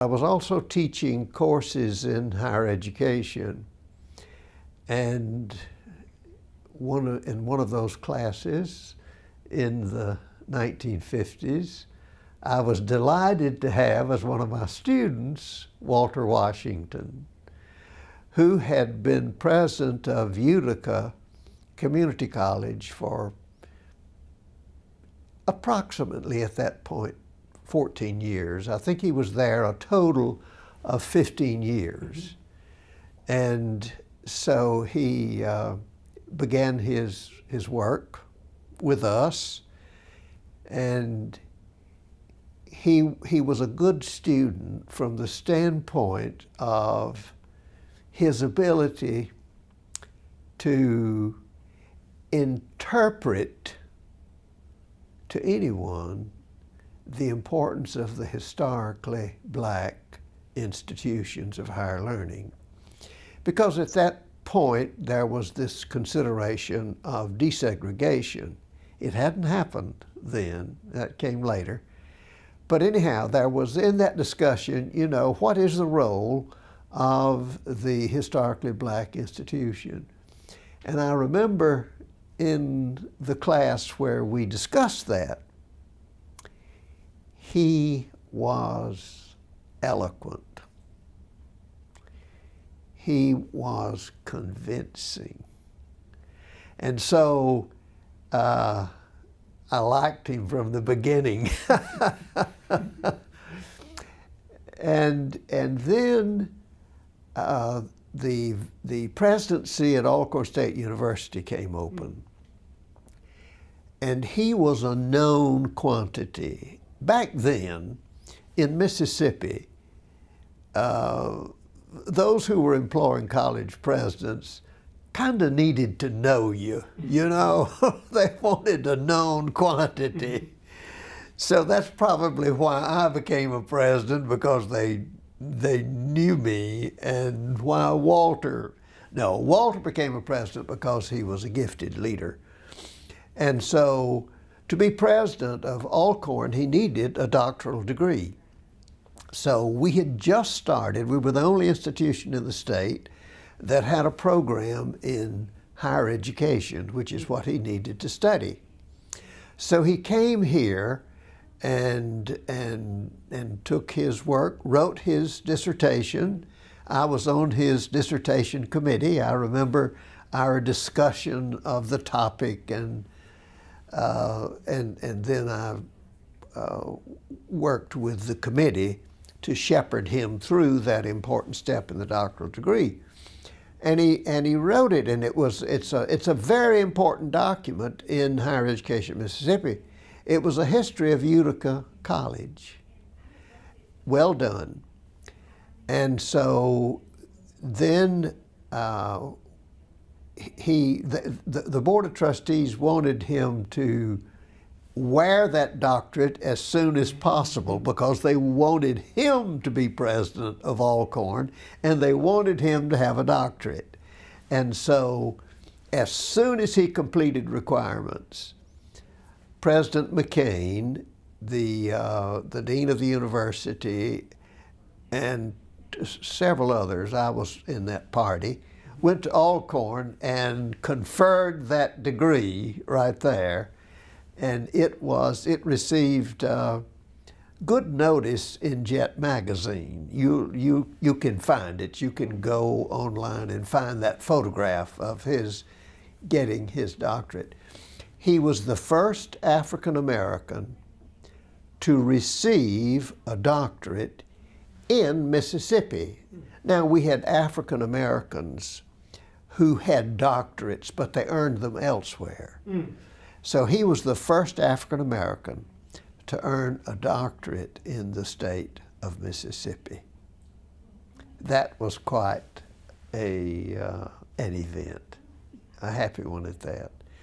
I was also teaching courses in higher education, and in one of those classes in the 1950s, I was delighted to have as one of my students Walter Washington, who had been president of Utica Community College for approximately, at that point, 14 years. I think he was there a total of 15 years. And so he began his work with us, and he was a good student from the standpoint of his ability to interpret to anyone the importance of the historically black institutions of higher learning. Because at that point, there was this consideration of desegregation. It hadn't happened then, that came later. But anyhow, there was in that discussion, you know, what is the role of the historically black institution? And I remember in the class where we discussed that, he was eloquent. He was convincing. And so I liked him from the beginning. and then the presidency at Alcorn State University came open. And he was a known quantity. Back then, in Mississippi, those who were employing college presidents kind of needed to know you, you know? They wanted a known quantity. So that's probably why I became a president, because they knew me, and why Walter became a president because he was a gifted leader. And so to be president of Alcorn, he needed a doctoral degree. So we had just started. We were the only institution in the state that had a program in higher education, which is what he needed to study. So he came here and took his work, wrote his dissertation. I was on his dissertation committee. I remember our discussion of the topic, and then I worked with the committee to shepherd him through that important step in the doctoral degree. And he wrote it, and it's a very important document in higher education in Mississippi. It was a history of Utica College. Well done. And so then the Board of Trustees wanted him to wear that doctorate as soon as possible, because they wanted him to be president of Alcorn, and they wanted him to have a doctorate. And so as soon as he completed requirements, President McCain, the dean of the university, and several others, I was in that party, went to Alcorn and conferred that degree right there. And it received good notice in Jet magazine. You can find it. You can go online and find that photograph of his getting his doctorate. He was the first African American to receive a doctorate in Mississippi. Now, we had African Americans who had doctorates, but they earned them elsewhere. So he was the first African American to earn a doctorate in the state of Mississippi. That was quite an event, a happy one at that.